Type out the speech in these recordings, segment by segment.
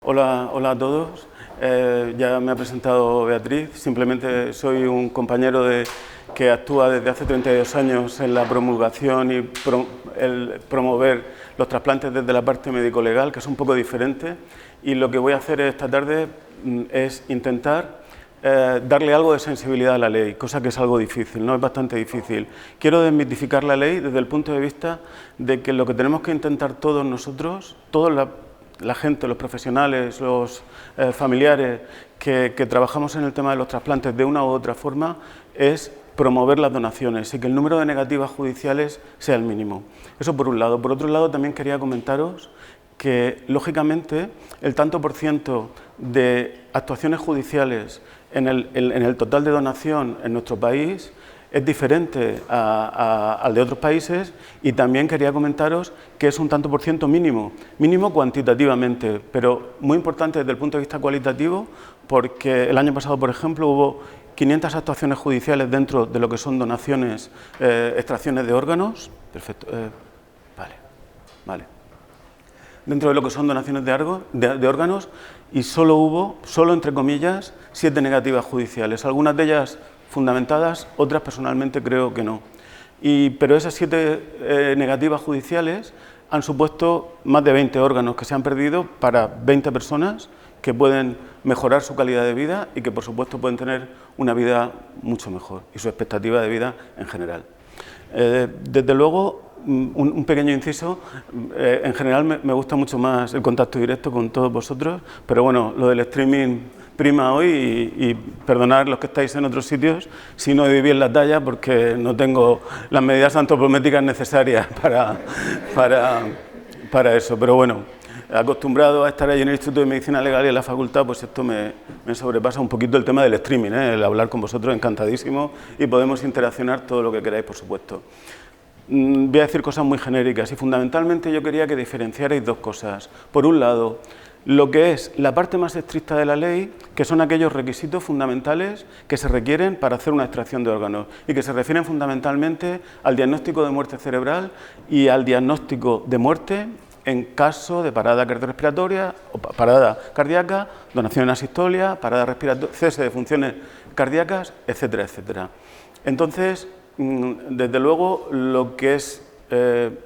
Hola a todos. Ya me ha presentado Beatriz. Simplemente soy un compañero que actúa desde hace 32 años en la promulgación y el promover los trasplantes desde la parte médico-legal, que es un poco diferente. Y lo que voy a hacer esta tarde es intentar darle algo de sensibilidad a la ley, cosa que es algo difícil, ¿no? Es bastante difícil. Quiero desmitificar la ley desde el punto de vista de que lo que tenemos que intentar todos nosotros, la gente, los profesionales, los familiares que trabajamos en el tema de los trasplantes de una u otra forma, es promover las donaciones y que el número de negativas judiciales sea el mínimo. Eso por un lado. Por otro lado, también quería comentaros que, lógicamente, el tanto por ciento de actuaciones judiciales en el total de donación en nuestro país es diferente al de otros países, y también quería comentaros que es un tanto por ciento mínimo cuantitativamente, pero muy importante desde el punto de vista cualitativo, porque el año pasado, por ejemplo, hubo 500 actuaciones judiciales dentro de lo que son donaciones, extracciones de órganos. Perfecto. Vale. Dentro de lo que son donaciones de órganos, y solo hubo, entre comillas, 7 negativas judiciales. Algunas de ellas fundamentadas, otras personalmente creo que no. Pero esas 7 negativas judiciales han supuesto más de 20 órganos que se han perdido para 20 personas que pueden mejorar su calidad de vida y que, por supuesto, pueden tener una vida mucho mejor y su expectativa de vida en general. Desde luego, un pequeño inciso, en general me gusta mucho más el contacto directo con todos vosotros, pero bueno, lo del streaming prima hoy y perdonad los que estáis en otros sitios si no doy bien la talla, porque no tengo las medidas antropométricas necesarias para eso. Pero bueno, acostumbrado a estar allí en el Instituto de Medicina Legal y en la facultad, pues esto me sobrepasa un poquito el tema del streaming, el hablar con vosotros, encantadísimo, y podemos interaccionar todo lo que queráis, por supuesto. Voy a decir cosas muy genéricas y fundamentalmente yo quería que diferenciarais dos cosas. Por un lado, lo que es la parte más estricta de la ley, que son aquellos requisitos fundamentales que se requieren para hacer una extracción de órganos y que se refieren fundamentalmente al diagnóstico de muerte cerebral y al diagnóstico de muerte en caso de parada cardiorrespiratoria o parada cardíaca, donación en asistolia, parada respiratoria, cese de funciones cardíacas, etcétera, etcétera. Entonces, desde luego, lo que es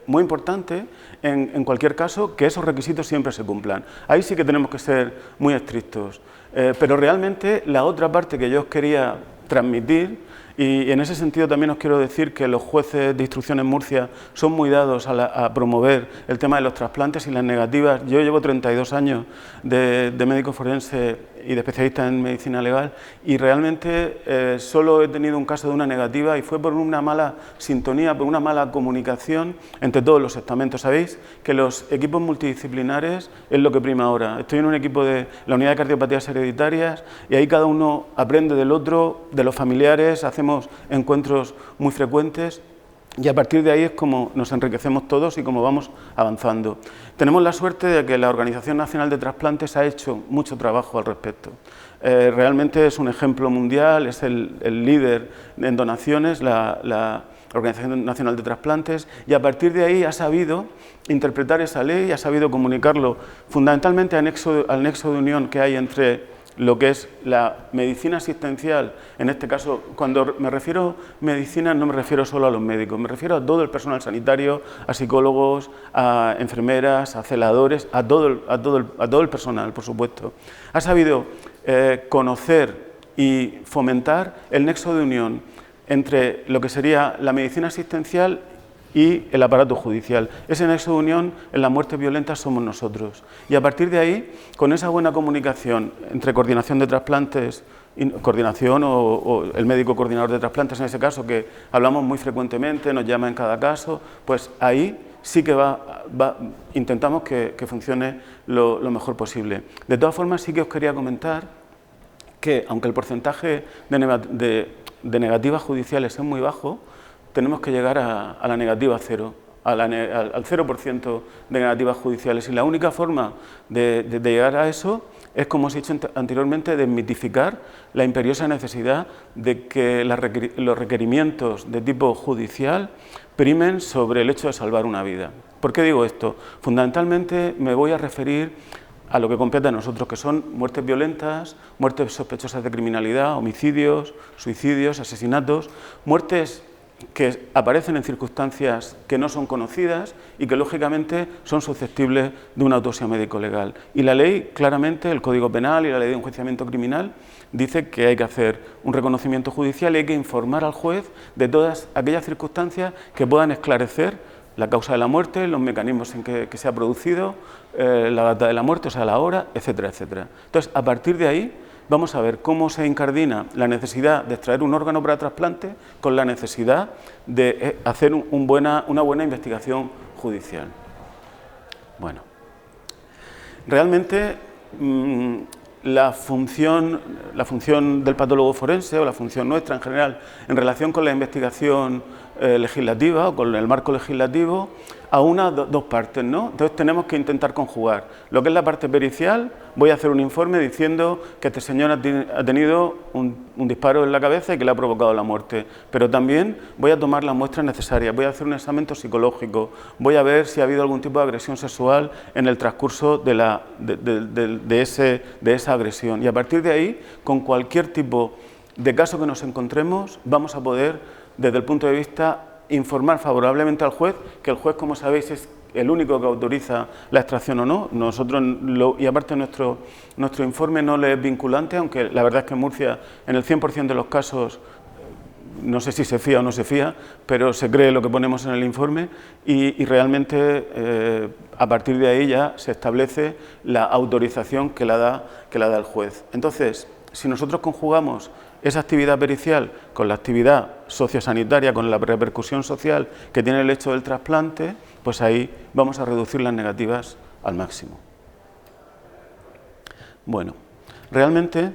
muy importante en cualquier caso, que esos requisitos siempre se cumplan. Ahí sí que tenemos que ser muy estrictos. Pero realmente la otra parte que yo os quería transmitir, y en ese sentido también os quiero decir que los jueces de instrucción en Murcia son muy dados a promover el tema de los trasplantes y las negativas. Yo llevo 32 años de médico forense y de especialista en medicina legal, y realmente solo he tenido un caso de una negativa, y fue por una mala sintonía, por una mala comunicación entre todos los estamentos. Sabéis que los equipos multidisciplinares es lo que prima ahora. Estoy en un equipo de la unidad de cardiopatías hereditarias, y ahí cada uno aprende del otro, de los familiares, hacemos encuentros muy frecuentes, y a partir de ahí es como nos enriquecemos todos y como vamos avanzando. Tenemos la suerte de que la Organización Nacional de Trasplantes ha hecho mucho trabajo al respecto. Realmente es un ejemplo mundial, es el líder en donaciones, la Organización Nacional de Trasplantes, y a partir de ahí ha sabido interpretar esa ley, ha sabido comunicarlo fundamentalmente al nexo de unión que hay entre lo que es la medicina asistencial. En este caso, cuando me refiero a medicina, no me refiero solo a los médicos, me refiero a todo el personal sanitario, a psicólogos, a enfermeras, a celadores, a todo el personal, por supuesto. Ha sabido conocer y fomentar el nexo de unión entre lo que sería la medicina asistencial y el aparato judicial. Ese nexo de unión en las muertes violentas somos nosotros. Y a partir de ahí, con esa buena comunicación entre coordinación de trasplantes, coordinación o el médico coordinador de trasplantes, en ese caso, que hablamos muy frecuentemente, nos llama en cada caso, pues ahí sí que intentamos que funcione lo mejor posible. De todas formas, sí que os quería comentar que, aunque el porcentaje de negativas judiciales es muy bajo, tenemos que llegar a la negativa cero, al 0% de negativas judiciales. Y la única forma de llegar a eso es, como os he dicho anteriormente, desmitificar la imperiosa necesidad de que los requerimientos de tipo judicial primen sobre el hecho de salvar una vida. ¿Por qué digo esto? Fundamentalmente me voy a referir a lo que compete a nosotros, que son muertes violentas, muertes sospechosas de criminalidad, homicidios, suicidios, asesinatos, muertes que aparecen en circunstancias que no son conocidas y que lógicamente son susceptibles de una autopsia médico-legal. Y la ley, claramente, el Código Penal y la Ley de Enjuiciamiento Criminal, dice que hay que hacer un reconocimiento judicial y hay que informar al juez de todas aquellas circunstancias que puedan esclarecer la causa de la muerte, los mecanismos en que se ha producido, la data de la muerte, o sea, la hora, etcétera, etcétera. Entonces, a partir de ahí, vamos a ver cómo se incardina la necesidad de extraer un órgano para trasplante con la necesidad de hacer una buena investigación judicial. Bueno, realmente la función del patólogo forense o la función nuestra en general en relación con la investigación legislativa o con el marco legislativo aúna dos partes, ¿no? Entonces tenemos que intentar conjugar lo que es la parte pericial. Voy a hacer un informe diciendo que este señor ha tenido un disparo en la cabeza y que le ha provocado la muerte, pero también voy a tomar las muestras necesarias, voy a hacer un examen toxicológico, voy a ver si ha habido algún tipo de agresión sexual en el transcurso de esa agresión, y a partir de ahí, con cualquier tipo de caso que nos encontremos, vamos a poder, desde el punto de vista, informar favorablemente al juez, que el juez, como sabéis, es el único que autoriza la extracción o no. Nosotros, y aparte nuestro informe no le es vinculante, aunque la verdad es que en Murcia, en el 100% de los casos, no sé si se fía o no se fía, pero se cree lo que ponemos en el informe y realmente a partir de ahí ya se establece la autorización que la da el juez. Entonces, si nosotros conjugamos esa actividad pericial con la actividad sociosanitaria, con la repercusión social que tiene el hecho del trasplante, pues ahí vamos a reducir las negativas al máximo. Bueno, realmente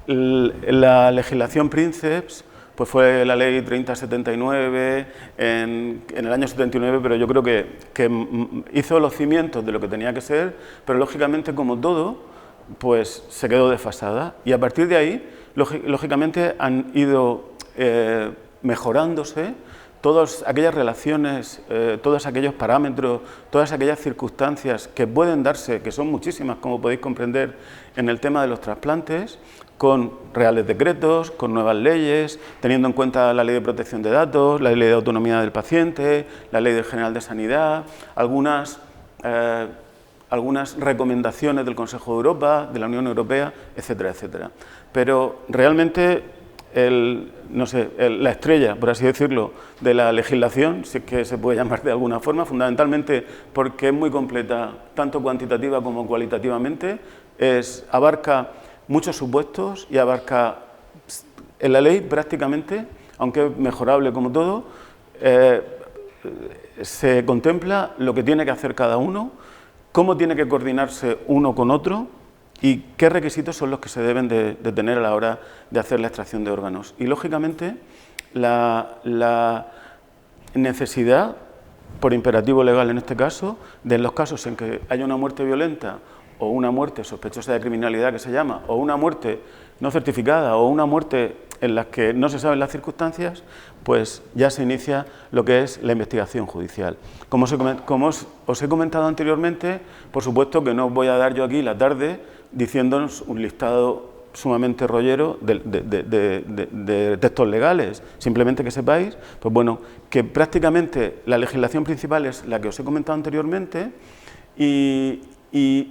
la legislación Princeps pues fue la ley 3079 en el año 79, pero yo creo que hizo los cimientos de lo que tenía que ser, pero lógicamente, como todo, pues se quedó desfasada, y a partir de ahí, lógicamente, han ido mejorándose todas aquellas relaciones, todos aquellos parámetros, todas aquellas circunstancias que pueden darse, que son muchísimas, como podéis comprender, en el tema de los trasplantes, con reales decretos, con nuevas leyes, teniendo en cuenta la Ley de Protección de Datos, la Ley de Autonomía del Paciente, la Ley General de Sanidad, algunas recomendaciones del Consejo de Europa, de la Unión Europea, etcétera, etcétera. Pero realmente la estrella, por así decirlo, de la legislación, si es que se puede llamar de alguna forma, fundamentalmente porque es muy completa, tanto cuantitativa como cualitativamente, abarca muchos supuestos y abarca en la ley prácticamente, aunque es mejorable como todo, se contempla lo que tiene que hacer cada uno, cómo tiene que coordinarse uno con otro y qué requisitos son los que se deben de tener a la hora de hacer la extracción de órganos. Y, lógicamente, la necesidad, por imperativo legal en este caso, de en los casos en que haya una muerte violenta o una muerte sospechosa de criminalidad, que se llama, o una muerte no certificada, o una muerte en la que no se saben las circunstancias, pues ya se inicia lo que es la investigación judicial. Como os he comentado anteriormente, por supuesto que no os voy a dar yo aquí la tarde diciéndonos un listado sumamente rollero de textos legales, simplemente que sepáis, pues bueno, que prácticamente la legislación principal es la que os he comentado anteriormente y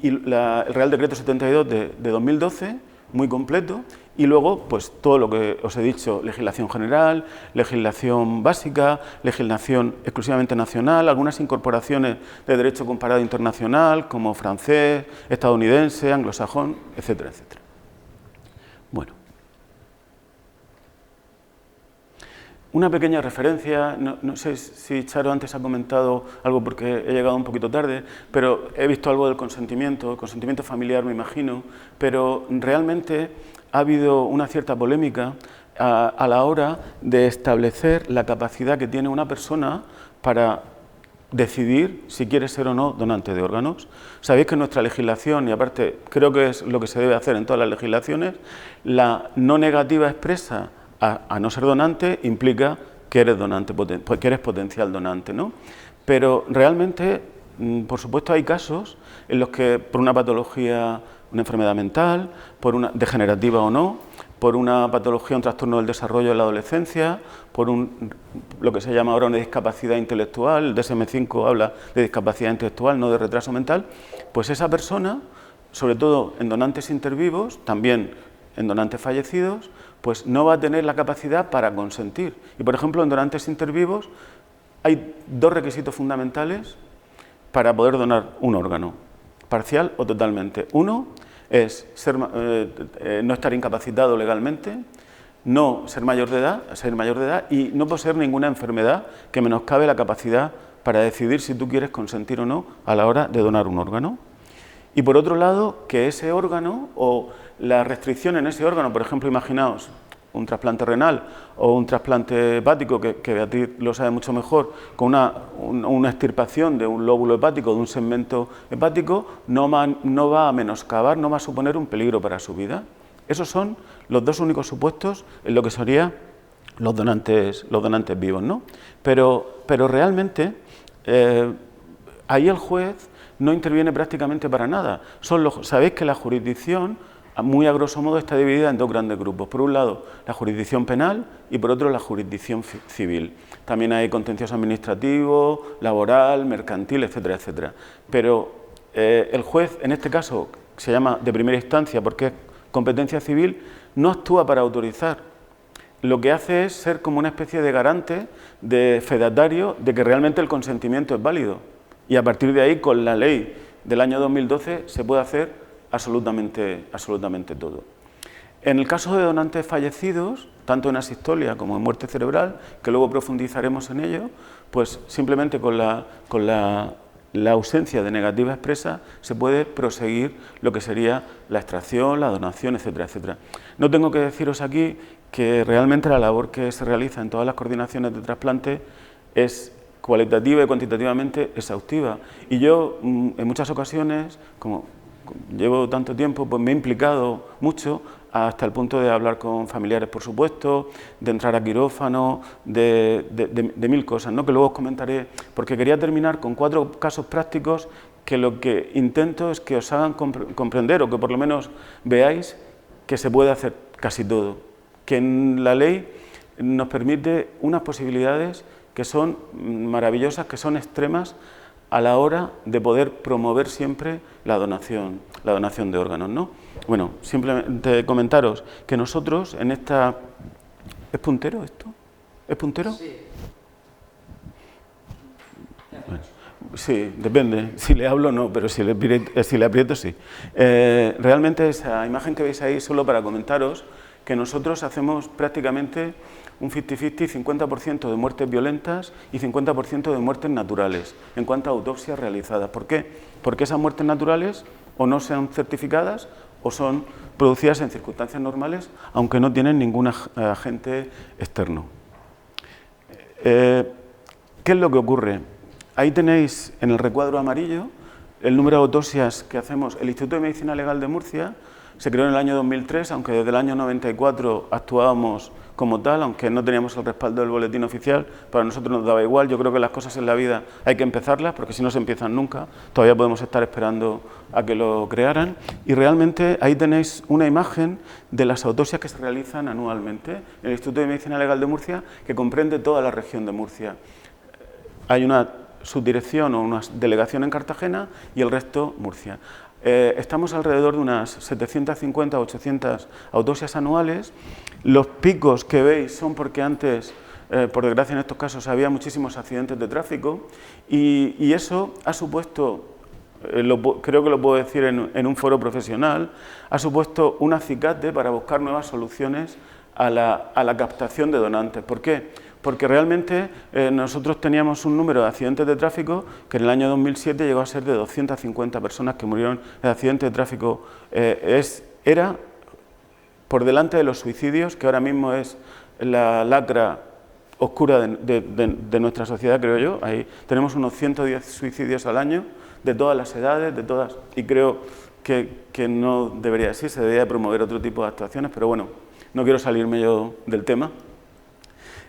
el Real Decreto 72 de 2012, muy completo, y luego pues todo lo que os he dicho, legislación general, legislación básica, legislación exclusivamente nacional, algunas incorporaciones de derecho comparado internacional, como francés, estadounidense, anglosajón, etcétera, etcétera. Bueno. Una pequeña referencia, no sé si Charo antes ha comentado algo porque he llegado un poquito tarde, pero he visto algo del consentimiento familiar, me imagino, pero realmente ha habido una cierta polémica a la hora de establecer la capacidad que tiene una persona para decidir si quiere ser o no donante de órganos. Sabéis que en nuestra legislación, y aparte creo que es lo que se debe hacer en todas las legislaciones, la no negativa expresa a no ser donante implica que eres donante, que eres potencial donante, ¿no? Pero realmente por supuesto, hay casos en los que por una patología, una enfermedad mental, por una degenerativa o no, por una patología, un trastorno del desarrollo en la adolescencia, por lo que se llama ahora una discapacidad intelectual, el DSM-5 habla de discapacidad intelectual, no de retraso mental, pues esa persona, sobre todo en donantes intervivos, también en donantes fallecidos, pues no va a tener la capacidad para consentir. Y, por ejemplo, en donantes intervivos hay dos requisitos fundamentales para poder donar un órgano, parcial o totalmente. Uno es no estar incapacitado legalmente, no ser mayor de edad y no poseer ninguna enfermedad que menoscabe la capacidad para decidir si tú quieres consentir o no a la hora de donar un órgano. Y por otro lado, que ese órgano o la restricción en ese órgano, por ejemplo, imaginaos un trasplante renal o un trasplante hepático, que Beatriz lo sabe mucho mejor, con una extirpación de un lóbulo hepático, de un segmento hepático, no va a menoscabar, no va a suponer un peligro para su vida. Esos son los dos únicos supuestos en lo que serían los donantes vivos, ¿no? Pero realmente ahí el juez no interviene prácticamente para nada. Sabéis que la jurisdicción, muy a grosso modo, está dividida en dos grandes grupos. Por un lado, la jurisdicción penal y por otro, la jurisdicción civil. También hay contencioso administrativo, laboral, mercantil, etcétera, etcétera. Pero el juez, en este caso, se llama de primera instancia porque es competencia civil, no actúa para autorizar. Lo que hace es ser como una especie de garante, de fedatario, de que realmente el consentimiento es válido. Y a partir de ahí, con la ley del año 2012, se puede hacer absolutamente todo. En el caso de donantes fallecidos, tanto en asistolia como en muerte cerebral, que luego profundizaremos en ello, pues simplemente con la ausencia de negativa expresa se puede proseguir lo que sería la extracción, la donación, etcétera, etcétera. No tengo que deciros aquí que realmente la labor que se realiza en todas las coordinaciones de trasplante es cualitativa y cuantitativamente exhaustiva. Y yo, en muchas ocasiones, como llevo tanto tiempo, pues me he implicado mucho hasta el punto de hablar con familiares, por supuesto, de entrar a quirófano, de mil cosas, ¿no? Que luego os comentaré, porque quería terminar con 4 casos prácticos que lo que intento es que os hagan comprender, o que por lo menos veáis que se puede hacer casi todo, que en la ley nos permite unas posibilidades que son maravillosas, que son extremas a la hora de poder promover siempre la donación de órganos, ¿no? Bueno, simplemente comentaros que nosotros en esta... ¿Es puntero esto? ¿Es puntero? Sí. Bueno, sí, depende. Si le hablo no, pero si le aprieto sí. Realmente esa imagen que veis ahí solo para comentaros que nosotros hacemos prácticamente un 50-50, 50% de muertes violentas y 50% de muertes naturales en cuanto a autopsias realizadas. ¿Por qué? Porque esas muertes naturales o no sean certificadas o son producidas en circunstancias normales, aunque no tienen ningún agente externo. ¿Qué es lo que ocurre? Ahí tenéis en el recuadro amarillo el número de autopsias que hacemos. El Instituto de Medicina Legal de Murcia se creó en el año 2003, aunque desde el año 94 actuábamos como tal, aunque no teníamos el respaldo del boletín oficial, para nosotros nos daba igual. Yo creo que las cosas en la vida hay que empezarlas, porque si no se empiezan nunca, todavía podemos estar esperando a que lo crearan. Y realmente ahí tenéis una imagen de las autopsias que se realizan anualmente en el Instituto de Medicina Legal de Murcia, que comprende toda la región de Murcia. Hay una subdirección o una delegación en Cartagena y el resto Murcia. Estamos alrededor de unas 750 o 800 autopsias anuales. Los picos que veis son porque antes, por desgracia en estos casos, había muchísimos accidentes de tráfico y eso ha supuesto, creo que lo puedo decir en un foro profesional, ha supuesto un acicate para buscar nuevas soluciones a la captación de donantes. ¿Por qué? Porque realmente nosotros teníamos un número de accidentes de tráfico que en el año 2007 llegó a ser de 250 personas que murieron en accidentes de tráfico. Era por delante de los suicidios, que ahora mismo es la lacra oscura de nuestra sociedad, creo yo. Ahí tenemos unos 110 suicidios al año, de todas las edades, de todas, y creo que no debería así, se debería promover otro tipo de actuaciones, pero bueno, no quiero salirme yo del tema.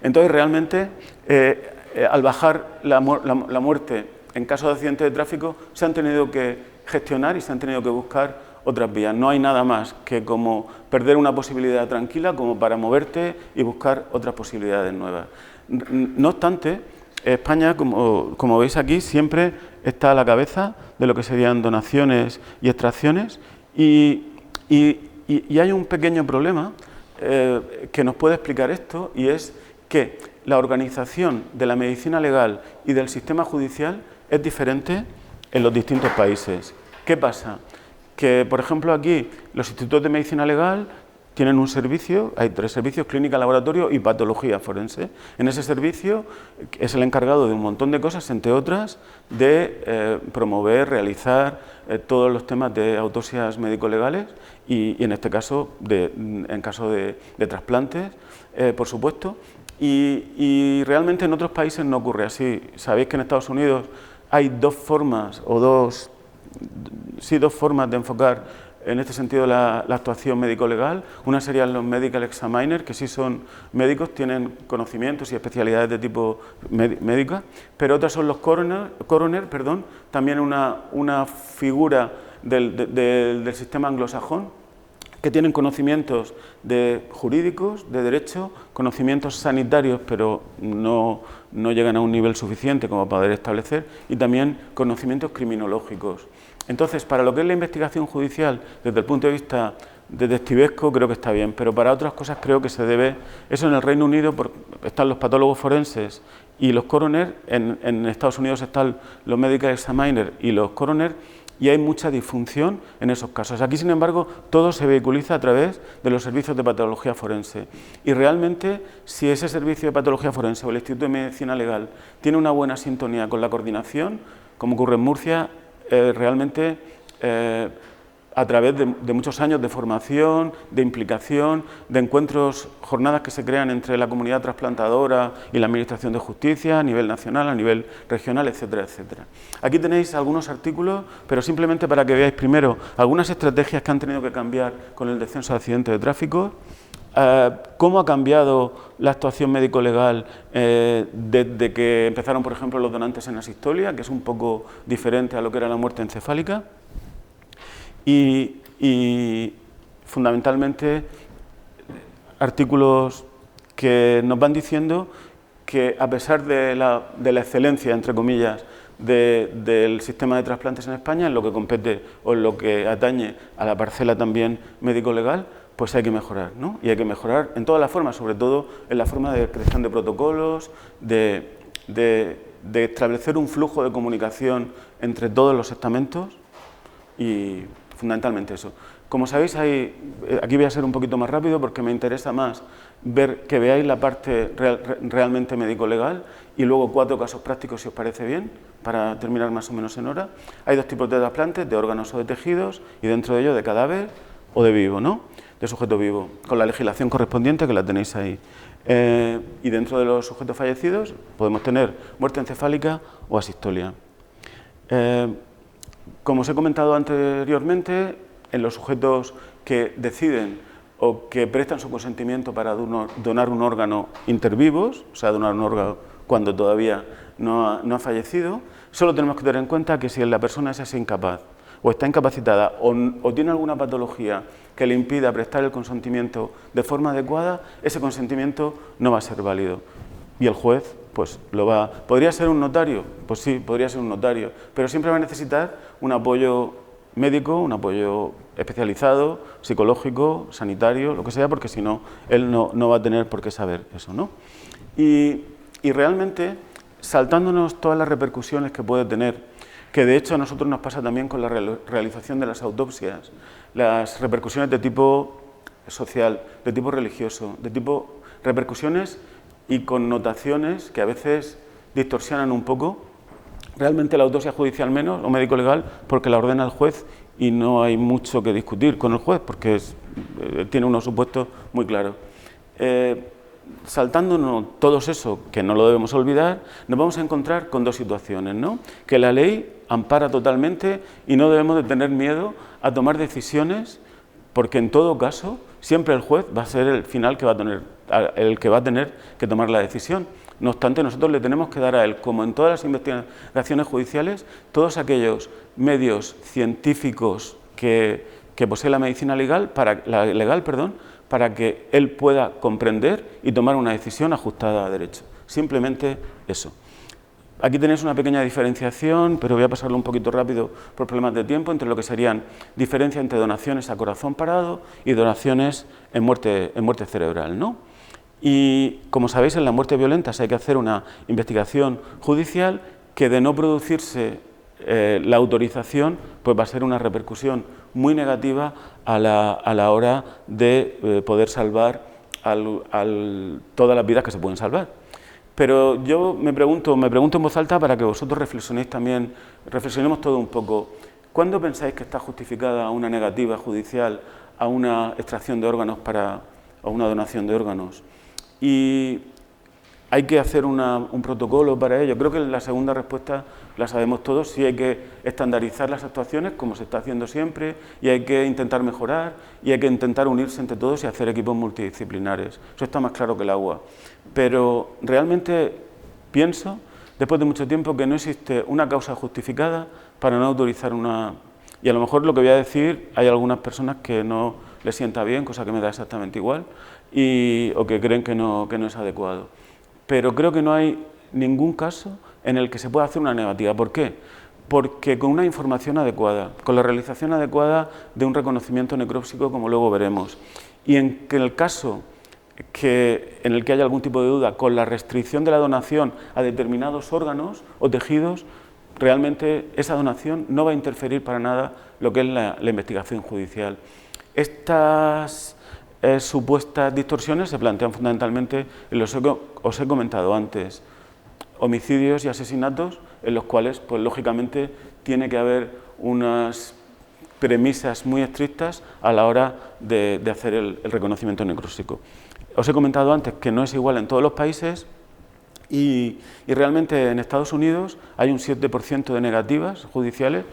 Entonces, realmente, al bajar la muerte en caso de accidentes de tráfico se han tenido que gestionar y se han tenido que buscar otras vías. No hay nada más que como perder una posibilidad tranquila como para moverte y buscar otras posibilidades nuevas. No obstante, España, como veis aquí, siempre está a la cabeza de lo que serían donaciones y extracciones y hay un pequeño problema que nos puede explicar esto, y es que la organización de la medicina legal y del sistema judicial es diferente en los distintos países. ¿Qué pasa? Que, por ejemplo, aquí los institutos de medicina legal tienen un servicio, hay 3 servicios: clínica, laboratorio y patología forense. En ese servicio es el encargado de un montón de cosas, entre otras, de promover, realizar todos los temas de autopsias médico-legales y en este caso, en caso de trasplantes, por supuesto. Y realmente en otros países no ocurre así. Sabéis que en Estados Unidos hay dos formas de enfocar en este sentido la actuación médico-legal. Una serían los medical examiners, que sí son médicos, tienen conocimientos y especialidades de tipo médica, pero otras son los coroner, también una figura del sistema anglosajón, que tienen conocimientos jurídicos, de derecho, conocimientos sanitarios, pero no llegan a un nivel suficiente como para poder establecer, y también conocimientos criminológicos. Entonces, para lo que es la investigación judicial, desde el punto de vista detectivesco, creo que está bien, pero para otras cosas creo que se debe. Eso en el Reino Unido están los patólogos forenses y los coroner, en Estados Unidos están los medical examiners y los coroner, y hay mucha disfunción en esos casos. Aquí, sin embargo, todo se vehiculiza a través de los servicios de patología forense. Y realmente, si ese servicio de patología forense o el Instituto de Medicina Legal tiene una buena sintonía con la coordinación, como ocurre en Murcia, realmente a través de muchos años de formación, de implicación, de encuentros, jornadas que se crean entre la comunidad trasplantadora y la Administración de Justicia a nivel nacional, a nivel regional, etcétera, etcétera. Aquí tenéis algunos artículos, pero simplemente para que veáis primero algunas estrategias que han tenido que cambiar con el descenso de accidentes de tráfico, cómo ha cambiado la actuación médico-legal desde que empezaron, por ejemplo, los donantes en asistolia, que es un poco diferente a lo que era la muerte encefálica, y fundamentalmente artículos que nos van diciendo que, a pesar de la excelencia, entre comillas, del sistema de trasplantes en España, en lo que compete o en lo que atañe a la parcela también médico-legal, pues hay que mejorar, ¿no? Y hay que mejorar en todas las formas, sobre todo en la forma de creación de protocolos, de establecer un flujo de comunicación entre todos los estamentos, y fundamentalmente eso. Como sabéis, aquí voy a ser un poquito más rápido porque me interesa más que veáis la parte realmente médico-legal, y luego 4 casos prácticos, si os parece bien, para terminar más o menos en hora. Hay 2 tipos de trasplantes: de órganos o de tejidos, y dentro de ello de cadáver o de vivo, ¿no? De sujeto vivo, con la legislación correspondiente, que la tenéis ahí. Y dentro de los sujetos fallecidos podemos tener muerte encefálica o asistolia. Como os he comentado anteriormente, en los sujetos que deciden o que prestan su consentimiento para donar un órgano intervivos, o sea, donar un órgano cuando todavía no ha fallecido, solo tenemos que tener en cuenta que si la persona es incapaz o está incapacitada o tiene alguna patología que le impida prestar el consentimiento de forma adecuada, ese consentimiento no va a ser válido. Y el juez, pues, ¿Podría ser un notario? Pues sí, podría ser un notario, pero siempre va a necesitar un apoyo médico, un apoyo especializado, psicológico, sanitario, lo que sea, porque si no, él no va a tener por qué saber eso, ¿no? Y realmente, saltándonos todas las repercusiones que puede tener, que de hecho a nosotros nos pasa también con la realización de las autopsias, las repercusiones de tipo social, de tipo religioso, de tipo repercusiones y connotaciones que a veces distorsionan un poco. Realmente la autopsia judicial menos, o médico-legal, porque la ordena el juez y no hay mucho que discutir con el juez, porque tiene unos supuestos muy claros. Saltándonos todos eso, que no lo debemos olvidar, nos vamos a encontrar con 2 situaciones, ¿no? Que la ley ampara totalmente y no debemos de tener miedo a tomar decisiones, porque en todo caso siempre el juez va a ser el final el que va a tener que tomar la decisión. No obstante, nosotros le tenemos que dar a él, como en todas las investigaciones judiciales, todos aquellos medios científicos que posee la medicina legal, para que él pueda comprender y tomar una decisión ajustada a derecho. Simplemente eso. Aquí tenéis una pequeña diferenciación, pero voy a pasarlo un poquito rápido por problemas de tiempo, entre lo que serían diferencia entre donaciones a corazón parado y donaciones en muerte cerebral, ¿no? Y como sabéis, en las muertes violentas hay que hacer una investigación judicial que, de no producirse la autorización, pues va a ser una repercusión muy negativa a la hora de poder salvar todas las vidas que se pueden salvar. Pero yo me pregunto en voz alta para que vosotros reflexionéis también, reflexionemos todo un poco. ¿Cuándo pensáis que está justificada una negativa judicial a una extracción de órganos o una donación de órganos? Y hay que hacer un protocolo para ello. Creo que la segunda respuesta la sabemos todos. Sí, hay que estandarizar las actuaciones, como se está haciendo siempre, y hay que intentar mejorar, y hay que intentar unirse entre todos y hacer equipos multidisciplinares. Eso está más claro que el agua. Pero realmente pienso, después de mucho tiempo, que no existe una causa justificada para no autorizar una... Y a lo mejor lo que voy a decir, hay algunas personas que no les sienta bien, cosa que me da exactamente igual, o que creen que no es adecuado. Pero creo que no hay ningún caso en el que se pueda hacer una negativa. ¿Por qué? Porque con una información adecuada, con la realización adecuada de un reconocimiento necrópsico, como luego veremos, y en el caso en el que haya algún tipo de duda, con la restricción de la donación a determinados órganos o tejidos, realmente esa donación no va a interferir para nada lo que es la investigación judicial. Estas supuestas distorsiones se plantean fundamentalmente en los que os he comentado antes, homicidios y asesinatos, en los cuales, pues lógicamente, tiene que haber unas premisas muy estrictas a la hora de hacer el reconocimiento necrópsico. Os he comentado antes que no es igual en todos los países y realmente en Estados Unidos hay un 7% de negativas judiciales,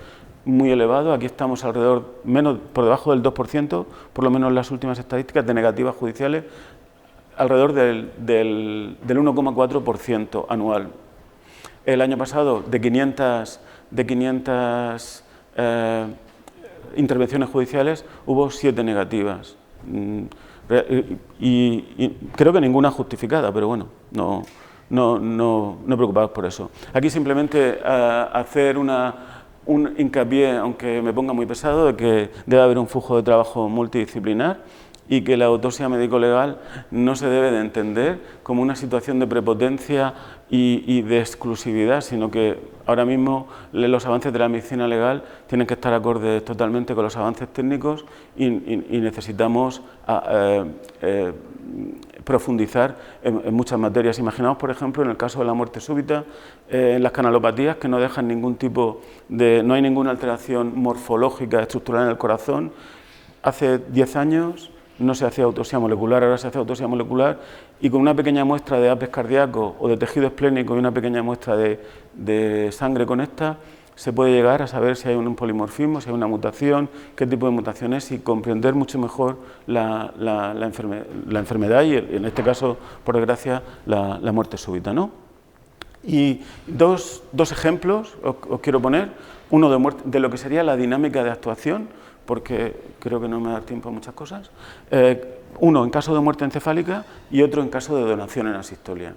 muy elevado. Aquí estamos alrededor, por debajo del 2%, por lo menos en las últimas estadísticas, de negativas judiciales, alrededor del 1,4% anual. El año pasado, de 500 intervenciones judiciales, hubo 7 negativas. Y creo que ninguna justificada, pero bueno, no preocupaos por eso. Aquí simplemente hacer un hincapié, aunque me ponga muy pesado, de que debe haber un flujo de trabajo multidisciplinar y que la autopsia médico-legal no se debe de entender como una situación de prepotencia y de exclusividad, sino que ahora mismo los avances de la medicina legal tienen que estar acordes totalmente con los avances técnicos y necesitamos profundizar en muchas materias. Imaginaos, por ejemplo, en el caso de la muerte súbita, en las canalopatías, que no dejan ningún tipo no hay ninguna alteración morfológica estructural en el corazón. Hace 10 años no se hacía autopsia molecular, ahora se hace autopsia molecular, y con una pequeña muestra de apes cardíaco o de tejido esplénico y una pequeña muestra de sangre con esta, se puede llegar a saber si hay un polimorfismo, si hay una mutación, qué tipo de mutación es, y comprender mucho mejor la enfermedad y, en este caso, por desgracia, la muerte súbita, ¿no? Y dos ejemplos os quiero poner, uno de lo que sería la dinámica de actuación, porque creo que no me da tiempo a muchas cosas, uno en caso de muerte encefálica y otro en caso de donación en asistolia.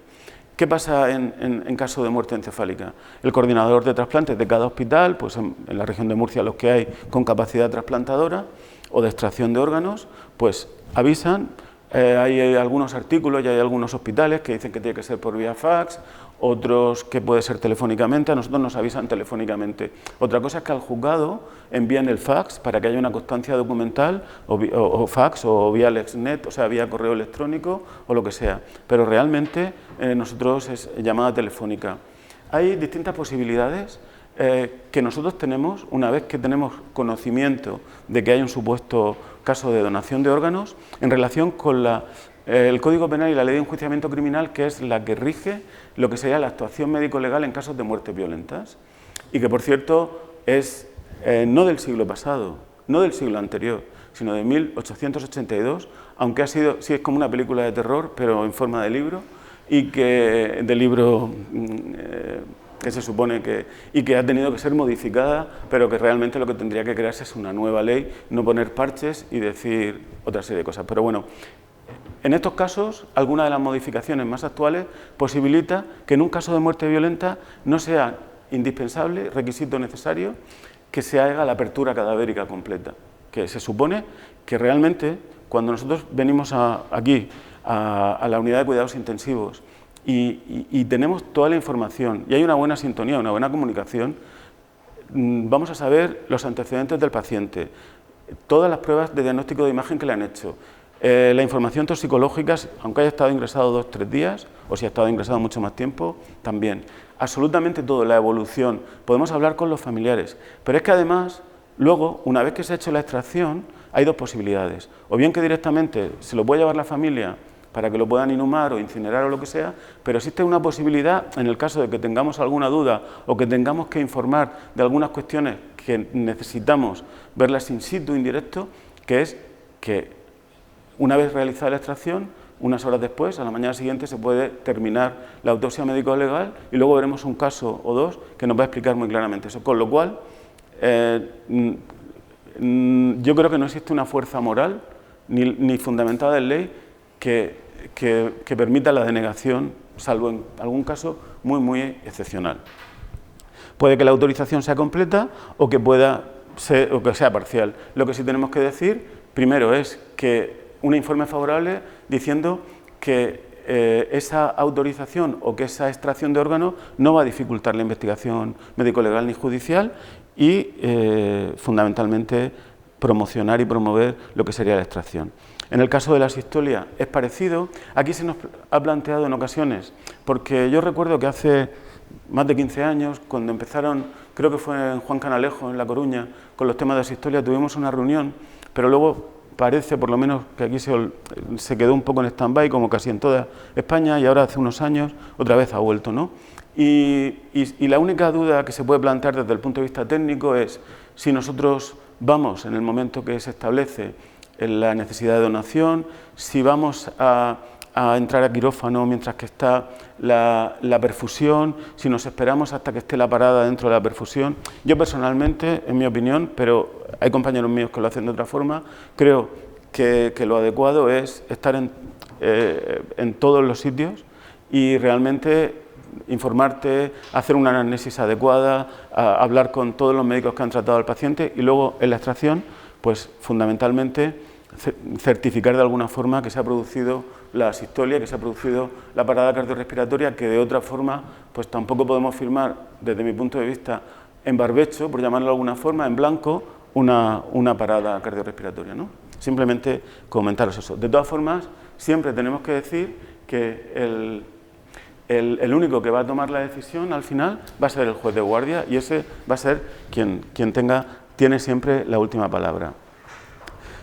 ¿Qué pasa en caso de muerte encefálica? El coordinador de trasplantes de cada hospital, pues en la región de Murcia los que hay con capacidad trasplantadora o de extracción de órganos, pues avisan. Hay algunos artículos y hay algunos hospitales que dicen que tiene que ser por vía fax, otros que puede ser telefónicamente. A nosotros nos avisan telefónicamente. Otra cosa es que al juzgado envían el fax para que haya una constancia documental, o fax, o vía LexNet, o sea, vía correo electrónico, o lo que sea. Pero realmente nosotros es llamada telefónica. Hay distintas posibilidades que nosotros tenemos, una vez que tenemos conocimiento de que hay un supuesto caso de donación de órganos, en relación con el Código Penal y la Ley de Enjuiciamiento Criminal, que es la que rige lo que sería la actuación médico-legal en casos de muertes violentas, y que, por cierto, es no del siglo pasado, no del siglo anterior, sino de 1882, aunque sí es como una película de terror, pero en forma de libro, y que del libro que se supone que, y que ha tenido que ser modificada, pero que realmente lo que tendría que crearse es una nueva ley, no poner parches y decir otra serie de cosas. Pero bueno, en estos casos, alguna de las modificaciones más actuales posibilita que en un caso de muerte violenta no sea indispensable, requisito necesario, que se haga la apertura cadavérica completa, que se supone que realmente cuando nosotros venimos aquí a la unidad de cuidados intensivos y tenemos toda la información y hay una buena sintonía, una buena comunicación, vamos a saber los antecedentes del paciente, todas las pruebas de diagnóstico de imagen que le han hecho, la información toxicológica, aunque haya estado ingresado 2 o 3 días, o si ha estado ingresado mucho más tiempo, también. Absolutamente todo, la evolución, podemos hablar con los familiares, pero es que además, luego, una vez que se ha hecho la extracción, hay 2 posibilidades, o bien que directamente se lo puede llevar la familia para que lo puedan inhumar o incinerar o lo que sea, pero existe una posibilidad, en el caso de que tengamos alguna duda o que tengamos que informar de algunas cuestiones que necesitamos verlas in situ, in directo, que es que una vez realizada la extracción, unas horas después, a la mañana siguiente, se puede terminar la autopsia médico-legal y luego veremos un caso o 2 que nos va a explicar muy claramente eso. Con lo cual, yo creo que no existe una fuerza moral ni fundamentada en ley que permita la denegación, salvo en algún caso muy excepcional. Puede que la autorización sea completa o que sea parcial. Lo que sí tenemos que decir, primero, es que un informe favorable diciendo que esa autorización o que esa extracción de órganos no va a dificultar la investigación médico-legal ni judicial y, fundamentalmente, promocionar y promover lo que sería la extracción. En el caso de la sistolia es parecido. Aquí se nos ha planteado en ocasiones, porque yo recuerdo que hace más de 15 años, cuando empezaron, creo que fue en Juan Canalejo, en La Coruña, con los temas de sistolia, tuvimos una reunión, pero luego parece, por lo menos, que aquí se quedó un poco en stand-by, como casi en toda España, y ahora hace unos años otra vez ha vuelto, ¿no? Y la única duda que se puede plantear desde el punto de vista técnico es si nosotros vamos, en el momento que se establece la necesidad de donación, si vamos a entrar a quirófano mientras que está la perfusión, si nos esperamos hasta que esté la parada dentro de la perfusión. Yo personalmente, en mi opinión, pero hay compañeros míos que lo hacen de otra forma, creo que lo adecuado es estar en todos los sitios y realmente informarte, hacer una anamnesis adecuada, hablar con todos los médicos que han tratado al paciente y luego en la extracción, pues fundamentalmente certificar de alguna forma que se ha producido la sistolia, que se ha producido la parada cardiorrespiratoria, que de otra forma pues tampoco podemos firmar, desde mi punto de vista, en barbecho, por llamarlo de alguna forma, en blanco, una parada cardiorrespiratoria, ¿no? Simplemente comentaros eso. De todas formas, siempre tenemos que decir que el único que va a tomar la decisión al final va a ser el juez de guardia y ese va a ser quien tiene siempre la última palabra.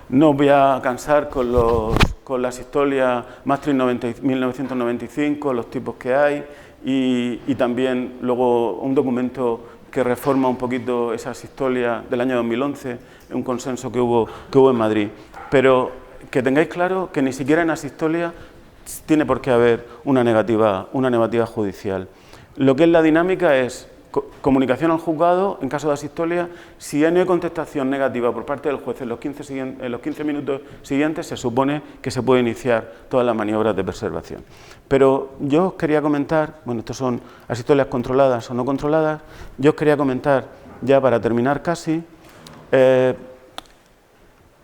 No os voy a cansar con la sistolia Maastricht 1995, los tipos que hay y también luego un documento que reforma un poquito esa sistolia del año 2011, un consenso que hubo en Madrid. Pero que tengáis claro que ni siquiera en la sistolia tiene por qué haber una negativa judicial. Lo que es la dinámica es comunicación al juzgado en caso de asistolia. Si no hay contestación negativa por parte del juez en los 15 minutos siguientes, se supone que se puede iniciar todas las maniobras de preservación. Pero yo os quería comentar, bueno, estos son asistolias controladas o no controladas, yo os quería comentar, ya para terminar casi,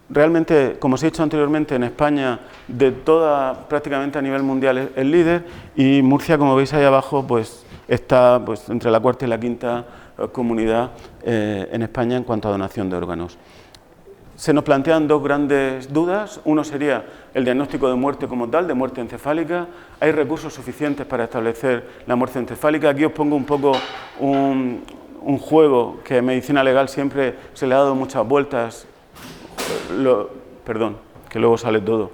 realmente, como os he dicho anteriormente, en España, de toda, prácticamente a nivel mundial, es líder, y Murcia, como veis ahí abajo, pues está entre la cuarta y la quinta comunidad en España en cuanto a donación de órganos. Se nos plantean 2 grandes dudas. Uno sería el diagnóstico de muerte como tal, de muerte encefálica. ¿Hay recursos suficientes para establecer la muerte encefálica? Aquí os pongo un poco un juego que en medicina legal siempre se le ha dado muchas vueltas. Perdón, que luego sale todo.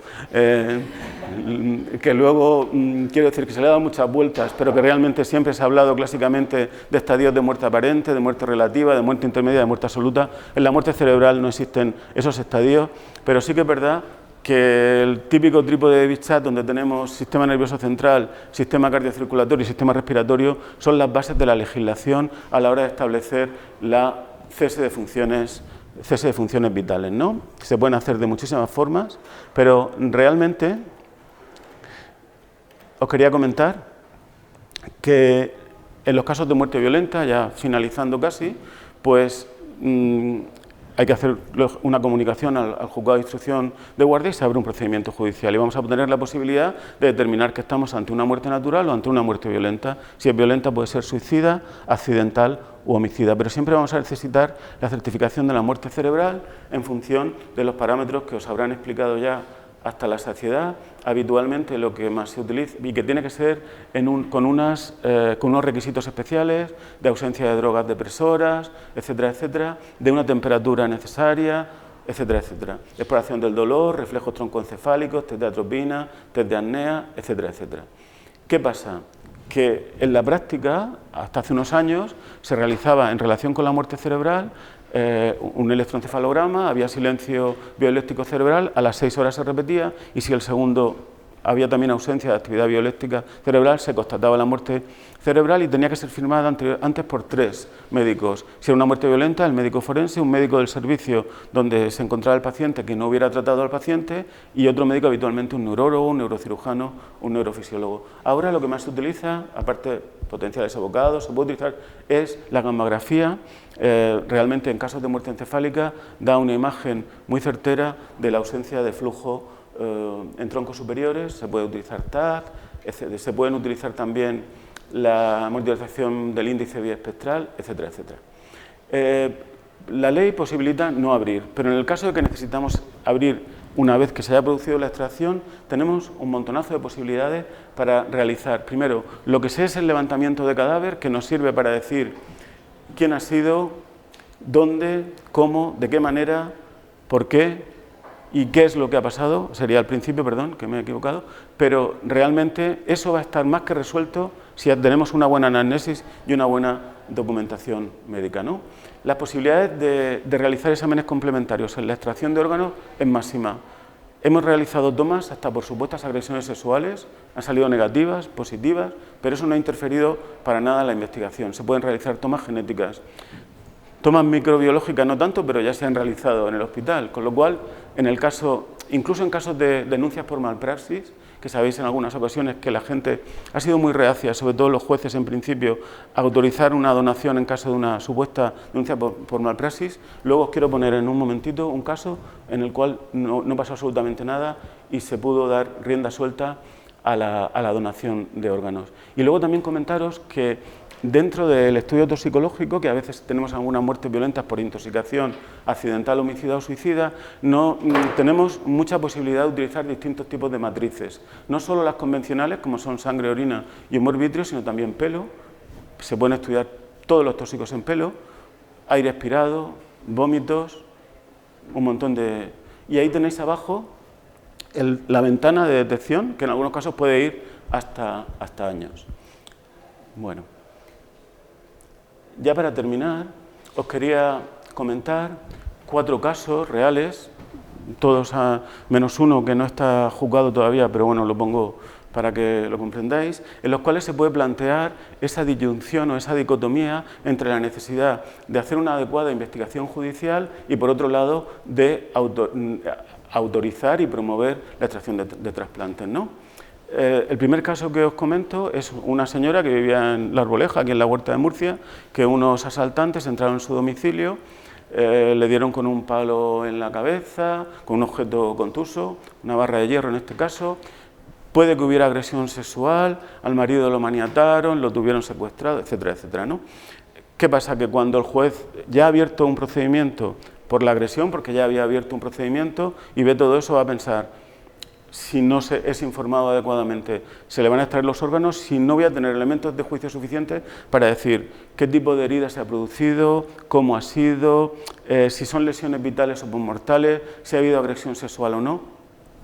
Que luego, quiero decir que se le ha dado muchas vueltas, pero que realmente siempre se ha hablado clásicamente de estadios de muerte aparente, de muerte relativa, de muerte intermedia, de muerte absoluta. En la muerte cerebral no existen esos estadios, pero sí que es verdad que el típico trípode de Bichat, donde tenemos sistema nervioso central, sistema cardiocirculatorio y sistema respiratorio, son las bases de la legislación a la hora de establecer la cese de funciones vitales, ¿no? Se pueden hacer de muchísimas formas, pero realmente os quería comentar que en los casos de muerte violenta, ya finalizando casi, pues hay que hacer una comunicación al juzgado de instrucción de guardia y se abre un procedimiento judicial. Y vamos a tener la posibilidad de determinar que estamos ante una muerte natural o ante una muerte violenta. Si es violenta puede ser suicida, accidental u homicida, pero siempre vamos a necesitar la certificación de la muerte cerebral en función de los parámetros que os habrán explicado ya hasta la saciedad. Habitualmente lo que más se utiliza y que tiene que ser con unos requisitos especiales de ausencia de drogas depresoras, etcétera, etcétera, de una temperatura necesaria, etcétera, etcétera. Exploración del dolor, reflejos troncoencefálicos, test de atropina, test de apnea, etcétera, etcétera. ¿Qué pasa? Que en la práctica, hasta hace unos años, se realizaba en relación con la muerte cerebral un electroencefalograma, había silencio bioeléctrico cerebral, a las 6 horas se repetía y si el segundo había también ausencia de actividad bioeléctrica cerebral, se constataba la muerte cerebral y tenía que ser firmada antes por 3 médicos. Si era una muerte violenta, el médico forense, un médico del servicio donde se encontraba el paciente que no hubiera tratado al paciente y otro médico, habitualmente un neurólogo, un neurocirujano, un neurofisiólogo. Ahora lo que más se utiliza, aparte de potenciales evocados, se puede utilizar es la gammagrafía. Realmente en casos de muerte encefálica da una imagen muy certera de la ausencia de flujo en troncos superiores, se puede utilizar TAC, se pueden utilizar también la monitorización del índice biespectral, etcétera, etcétera. La ley posibilita no abrir, pero en el caso de que necesitamos abrir una vez que se haya producido la extracción, tenemos un montonazo de posibilidades para realizar, primero, lo que es el levantamiento de cadáver, que nos sirve para decir quién ha sido, dónde, cómo, de qué manera, por qué y qué es lo que ha pasado, sería al principio, perdón, que me he equivocado, pero realmente eso va a estar más que resuelto si tenemos una buena anamnesis y una buena documentación médica, ¿no? Las posibilidades de realizar exámenes complementarios en la extracción de órganos es máxima. Hemos realizado tomas hasta por supuestas agresiones sexuales, han salido negativas, positivas, pero eso no ha interferido para nada en la investigación. Se pueden realizar tomas genéticas. Tomas microbiológicas no tanto, pero ya se han realizado en el hospital, con lo cual, en el caso, incluso en casos de denuncias por malpraxis, que sabéis en algunas ocasiones que la gente ha sido muy reacia, sobre todo los jueces en principio, a autorizar una donación en caso de una supuesta denuncia por malpraxis. Luego os quiero poner en un momentito un caso en el cual no pasó absolutamente nada y se pudo dar rienda suelta a la donación de órganos. Y luego también comentaros que dentro del estudio toxicológico, que a veces tenemos algunas muertes violentas por intoxicación accidental, homicida o suicida, tenemos mucha posibilidad de utilizar distintos tipos de matrices. No solo las convencionales, como son sangre, orina y humor vítreo, sino también pelo. Se pueden estudiar todos los tóxicos en pelo, aire expirado, vómitos, un montón de... Y ahí tenéis abajo la ventana de detección, que en algunos casos puede ir hasta años. Bueno. Ya para terminar, os quería comentar 4 casos reales, todos menos uno que no está juzgado todavía, pero bueno, lo pongo para que lo comprendáis, en los cuales se puede plantear esa disyunción o esa dicotomía entre la necesidad de hacer una adecuada investigación judicial y, por otro lado, de autorizar y promover la extracción de trasplantes, ¿no? El primer caso que os comento es una señora que vivía en La Arboleja, aquí en la Huerta de Murcia, que unos asaltantes entraron en su domicilio, le dieron con un palo en la cabeza, con un objeto contuso, una barra de hierro en este caso. Puede que hubiera agresión sexual, al marido lo maniataron, lo tuvieron secuestrado, etcétera, etcétera, ¿no? ¿Qué pasa? Que cuando el juez ya ha abierto un procedimiento por la agresión, porque ya había abierto un procedimiento, y ve todo eso, va a pensar: si no se es informado adecuadamente, se le van a extraer los órganos, si no voy a tener elementos de juicio suficientes para decir qué tipo de herida se ha producido, cómo ha sido, si son lesiones vitales o mortales, si ha habido agresión sexual o no.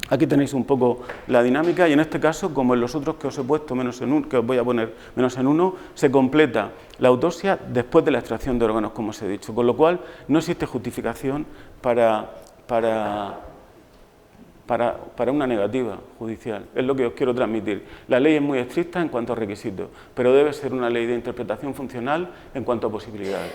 Aquí tenéis un poco la dinámica y en este caso, como en los otros que os he puesto menos en uno, que os voy a poner menos en uno, se completa la autopsia después de la extracción de órganos, como os he dicho, con lo cual no existe justificación para para una negativa judicial. Es lo que os quiero transmitir. La ley es muy estricta en cuanto a requisitos, pero debe ser una ley de interpretación funcional en cuanto a posibilidades.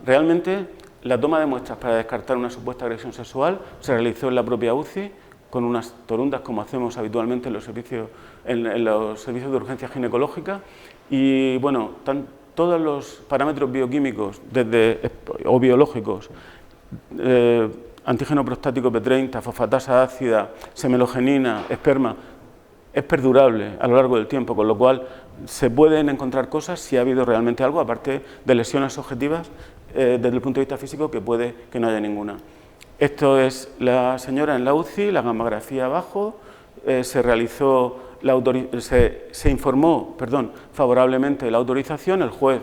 Realmente, la toma de muestras para descartar una supuesta agresión sexual se realizó en la propia UCI, con unas torundas como hacemos habitualmente en los servicios de urgencia ginecológica, y bueno, todos los parámetros bioquímicos o biológicos, antígeno prostático P30, fosfatasa ácida, semelogenina, esperma, es perdurable a lo largo del tiempo, con lo cual se pueden encontrar cosas si ha habido realmente algo, aparte de lesiones objetivas desde el punto de vista físico, que puede que no haya ninguna. Esto es la señora en la UCI, la gamografía abajo, se informó favorablemente la autorización, el juez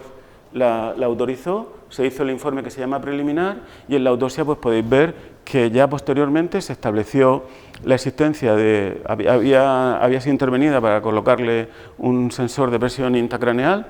la autorizó, se hizo el informe que se llama preliminar, y en la autopsia pues podéis ver que ya posteriormente se estableció la existencia de... había sido intervenida para colocarle un sensor de presión intracraneal,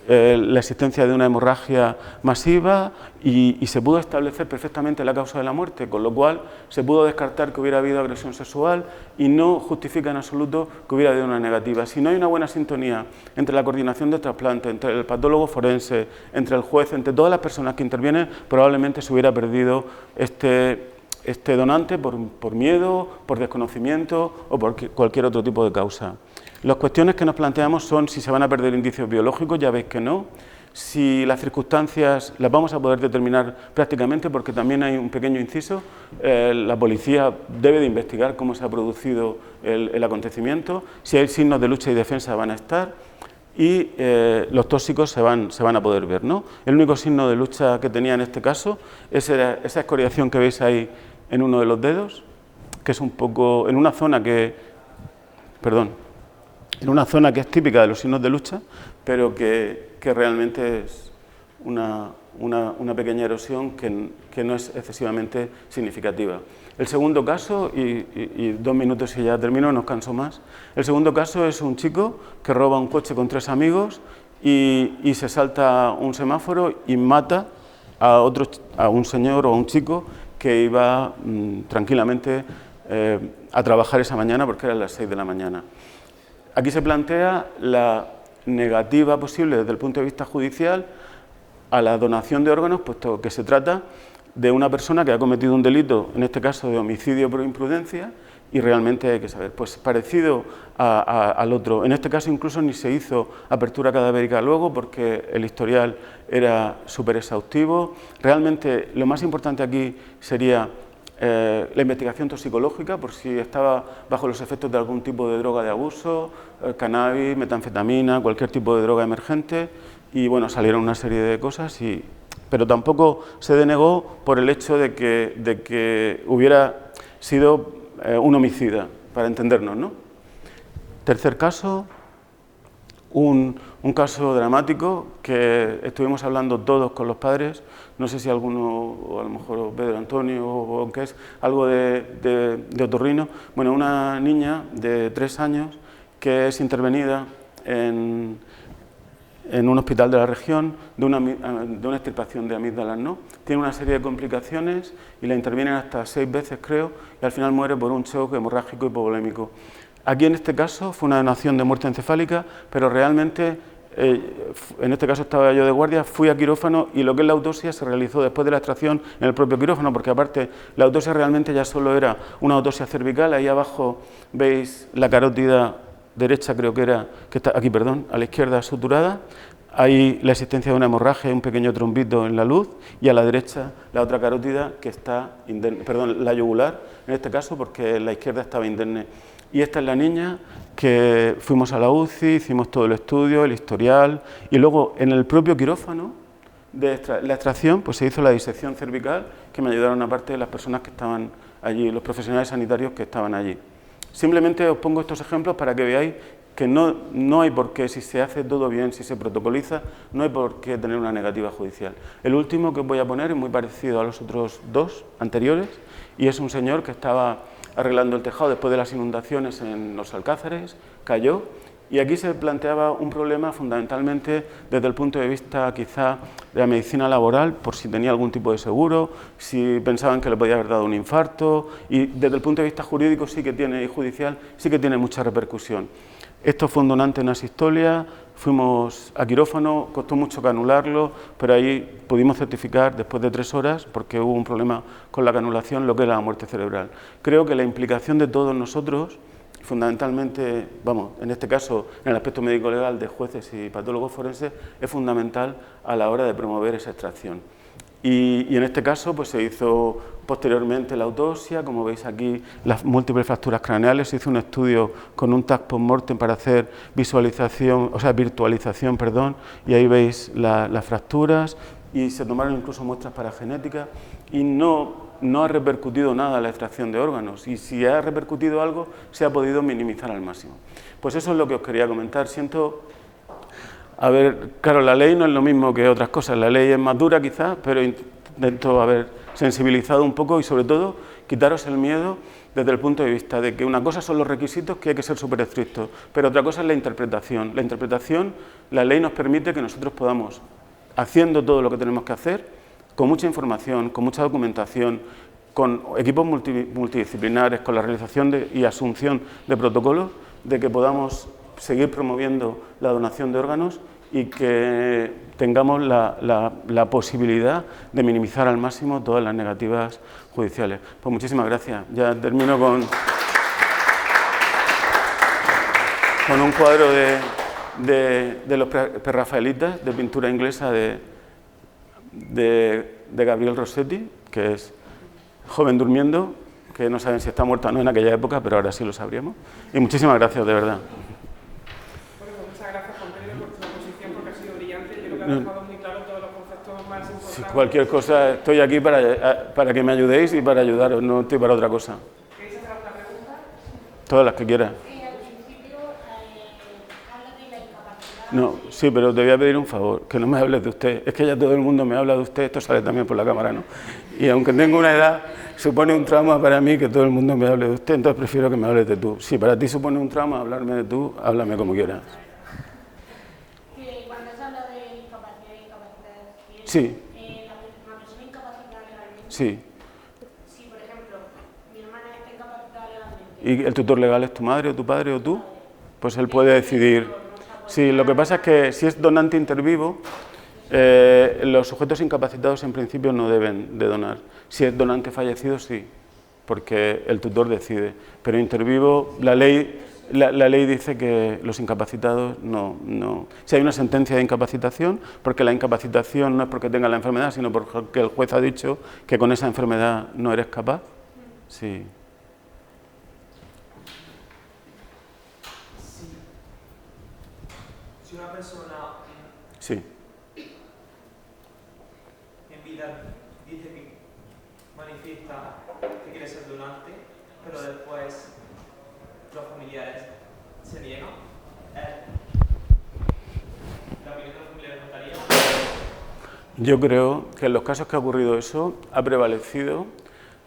la existencia de una hemorragia masiva, y se pudo establecer perfectamente la causa de la muerte, con lo cual se pudo descartar que hubiera habido agresión sexual, y no justifica en absoluto que hubiera habido una negativa. Si no hay una buena sintonía entre la coordinación de trasplante, entre el patólogo forense, entre el juez, entre todas las personas que intervienen, probablemente se hubiera perdido este donante por miedo, por desconocimiento o por cualquier otro tipo de causa. Las cuestiones que nos planteamos son si se van a perder indicios biológicos, ya veis que no, si las circunstancias las vamos a poder determinar prácticamente, porque también hay un pequeño inciso, la policía debe de investigar cómo se ha producido el acontecimiento, si hay signos de lucha y defensa van a estar, y los tóxicos se van a poder ver, ¿no? El único signo de lucha que tenía en este caso es esa escoriación que veis ahí en uno de los dedos, que es un poco en una zona que es típica de los signos de lucha, pero que realmente es una pequeña erosión que no es excesivamente significativa. El segundo caso, y 2 minutos y ya termino, no os canso más. El segundo caso es un chico que roba un coche con 3 amigos y se salta un semáforo y mata a un señor o a un chico que iba tranquilamente a trabajar esa mañana, porque eran las 6 de la mañana. Aquí se plantea la negativa posible desde el punto de vista judicial a la donación de órganos, puesto que se trata de una persona que ha cometido un delito, en este caso de homicidio por imprudencia, y realmente hay que saber, pues parecido al otro. En este caso incluso ni se hizo apertura cadavérica luego, porque el historial era súper exhaustivo. Realmente lo más importante aquí sería la investigación toxicológica, por si estaba bajo los efectos de algún tipo de droga de abuso, cannabis, metanfetamina, cualquier tipo de droga emergente, y bueno, salieron una serie de cosas, pero tampoco se denegó por el hecho de que hubiera sido un homicida, para entendernos, ¿no? Tercer caso, un caso dramático que estuvimos hablando todos con los padres, no sé si alguno, o a lo mejor Pedro Antonio, o que es algo de otorrino. Bueno, una niña de 3 años que es intervenida en un hospital de la región de una extirpación de amígdalas, ¿no? Tiene una serie de complicaciones y la intervienen hasta 6 veces, creo, y al final muere por un shock hemorrágico hipovolémico. Aquí en este caso fue una donación de muerte encefálica, pero realmente, en este caso estaba yo de guardia, fui a quirófano y lo que es la autopsia se realizó después de la extracción en el propio quirófano, porque aparte la autopsia realmente ya solo era una autopsia cervical. Ahí abajo veis la carótida derecha, creo que está aquí, a la izquierda suturada. Hay la existencia de una hemorragia y un pequeño trombito en la luz, y a la derecha la otra carótida que está indemne, la yugular en este caso, porque la izquierda estaba indemne. Y esta es la niña que fuimos a la UCI, hicimos todo el estudio, el historial, y luego en el propio quirófano de la extracción pues se hizo la disección cervical, que me ayudaron aparte de las personas que estaban allí, los profesionales sanitarios que estaban allí. Simplemente os pongo estos ejemplos para que veáis que no hay por qué, si se hace todo bien, si se protocoliza, no hay por qué tener una negativa judicial. El último que os voy a poner es muy parecido a los otros 2 anteriores, y es un señor que estaba arreglando el tejado después de las inundaciones en los Alcázares, cayó Y aquí se planteaba un problema fundamentalmente desde el punto de vista quizá de la medicina laboral, por si tenía algún tipo de seguro, si pensaban que le podía haber dado un infarto, y desde el punto de vista jurídico sí que tiene, y judicial, sí que tiene mucha repercusión. Esto fue un donante en asistolia, fuimos a quirófano, costó mucho canularlo, pero ahí pudimos certificar después de 3 horas, porque hubo un problema con la canulación, lo que era la muerte cerebral. Creo que la implicación de todos nosotros, fundamentalmente, vamos, en este caso, en el aspecto médico-legal de jueces y patólogos forenses, es fundamental a la hora de promover esa extracción. Y en este caso pues se hizo posteriormente la autopsia, como veis aquí las múltiples fracturas craneales, se hizo un estudio con un TAC post-mortem para hacer virtualización, y ahí veis las fracturas y se tomaron incluso muestras para genética y no ha repercutido nada la extracción de órganos y si ha repercutido algo se ha podido minimizar al máximo. Pues eso es lo que os quería comentar. A ver, claro, la ley no es lo mismo que otras cosas, la ley es más dura quizás, pero intento haber sensibilizado un poco y sobre todo quitaros el miedo desde el punto de vista de que una cosa son los requisitos que hay que ser súper estrictos, pero otra cosa es la interpretación. La interpretación, la ley nos permite que nosotros podamos, haciendo todo lo que tenemos que hacer, con mucha información, con mucha documentación, con equipos multidisciplinares, con la realización y asunción de protocolos, de que podamos seguir promoviendo la donación de órganos y que tengamos la posibilidad de minimizar al máximo todas las negativas judiciales. Pues muchísimas gracias. Ya termino con un cuadro de los prerrafaelitas de pintura inglesa de Gabriel Rossetti, que es Joven durmiendo, que no saben si está muerta o no en aquella época, pero ahora sí lo sabríamos. Y muchísimas gracias, de verdad. Ha dejado muy claro todos los conceptos más importantes. Si cualquier cosa, estoy aquí para que me ayudéis y para ayudaros, no estoy para otra cosa. ¿Queréis hacer alguna pregunta? Todas las que quieras. Sí, al principio habla de la incapacidad. No, sí, pero te voy a pedir un favor, que no me hables de usted. Es que ya todo el mundo me habla de usted, esto sale también por la cámara, ¿no? Y aunque tengo una edad, supone un trauma para mí que todo el mundo me hable de usted, entonces prefiero que me hables de tú. Si para ti supone un trauma hablarme de tú, háblame como quieras. Sí. La persona incapacitada legalmente. Sí. Si, por ejemplo, mi hermana está incapacitada legalmente. ¿Y el tutor legal es tu madre o tu padre o tú? Pues él puede decidir. Sí, lo que pasa es que si es donante intervivo, los sujetos incapacitados en principio no deben de donar. Si es donante fallecido, sí, porque el tutor decide. Pero intervivo, la ley dice que los incapacitados no. Si hay una sentencia de incapacitación, porque la incapacitación no es porque tenga la enfermedad, sino porque el juez ha dicho que con esa enfermedad no eres capaz, sí. Si una persona Sí. en vida dice que manifiesta que quiere ser donante, pero después los familiares se niegan, ¿la opinión de los familiares notaría? Yo creo que en los casos que ha ocurrido eso, ha prevalecido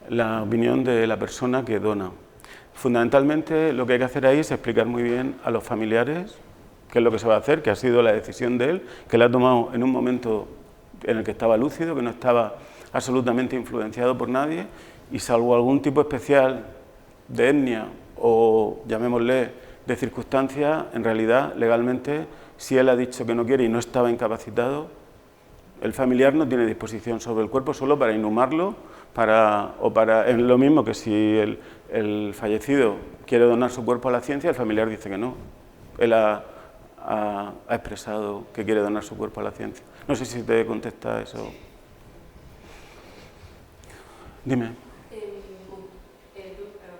la opinión de la persona que dona. Fundamentalmente lo que hay que hacer ahí es explicar muy bien a los familiares qué es lo que se va a hacer, que ha sido la decisión de él, que la ha tomado en un momento en el que estaba lúcido, que no estaba absolutamente influenciado por nadie, y salvo algún tipo especial de etnia o, llamémosle, de circunstancia, en realidad, legalmente, si él ha dicho que no quiere y no estaba incapacitado, el familiar no tiene disposición sobre el cuerpo solo para inhumarlo, es lo mismo que si el fallecido quiere donar su cuerpo a la ciencia, el familiar dice que no. Él ha expresado que quiere donar su cuerpo a la ciencia. No sé si te contesta eso. Dime.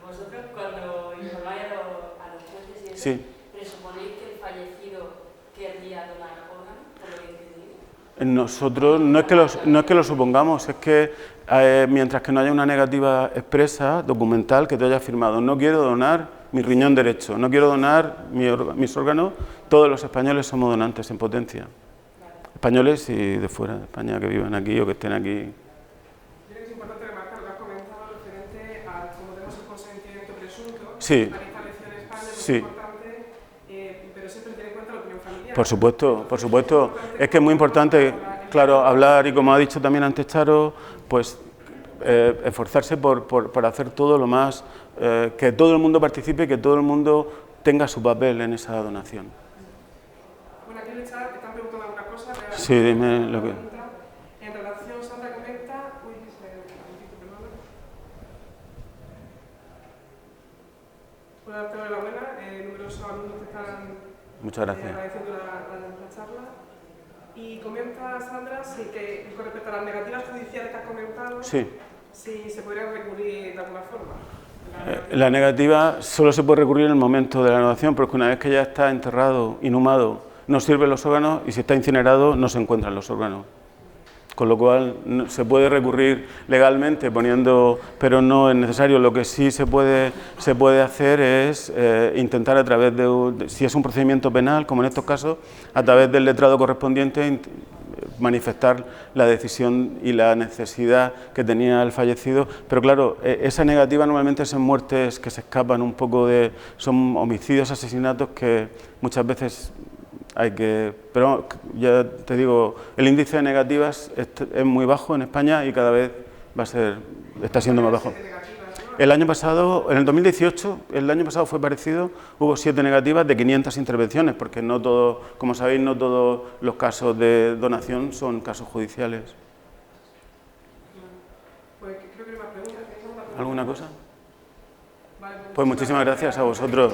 Vosotros cuando informáis a los jueces y eso, Sí. ¿presuponéis que el fallecido querría donar órganos por lo que entendí? Nosotros no es que lo supongamos, es que mientras que no haya una negativa expresa, documental, que te haya firmado, no quiero donar mi riñón derecho, no quiero donar mis órganos, todos los españoles somos donantes en potencia. Vale. Españoles y de fuera de España que vivan aquí o que estén aquí. Yo creo que es importante remarcar lo que has comentado referente a cómo tenemos el consentimiento presunto, Sí. está establecido en España, Sí. es importante, pero ese Por supuesto. Es que es muy importante, claro, hablar y, como ha dicho también antes Charo, pues esforzarse por hacer todo lo más, que todo el mundo participe, que todo el mundo tenga su papel en esa donación. Bueno, aquí en el chat están preguntando alguna cosa. Sí, dime lo que... En relación, Sandra comenta... Uy, por darte la enhorabuena, numerosos alumnos te están Muchas gracias. agradeciendo la charla. Y comenta Sandra que con respecto a las negativas judiciales que has comentado, Sí. si se podría recurrir de alguna forma. La negativa solo se puede recurrir en el momento de la donación, porque una vez que ya está enterrado, inhumado, no sirven los órganos, y si está incinerado no se encuentran los órganos. Con lo cual se puede recurrir legalmente pero no es necesario. Lo que sí se puede hacer es intentar a través de, si es un procedimiento penal, como en estos casos, a través del letrado correspondiente, manifestar la decisión y la necesidad que tenía el fallecido. Pero claro, esa negativa normalmente son muertes que se escapan un poco son homicidios, asesinatos que muchas veces hay que... Pero ya te digo, el índice de negativas es muy bajo en España y cada vez está siendo más bajo. El año pasado, en el 2018, el año pasado fue parecido, hubo 7 negativas de 500 intervenciones, porque no todo, como sabéis, no todos los casos de donación son casos judiciales. Pues creo que no hay más preguntas. ¿Alguna cosa? Pues muchísimas gracias a vosotros.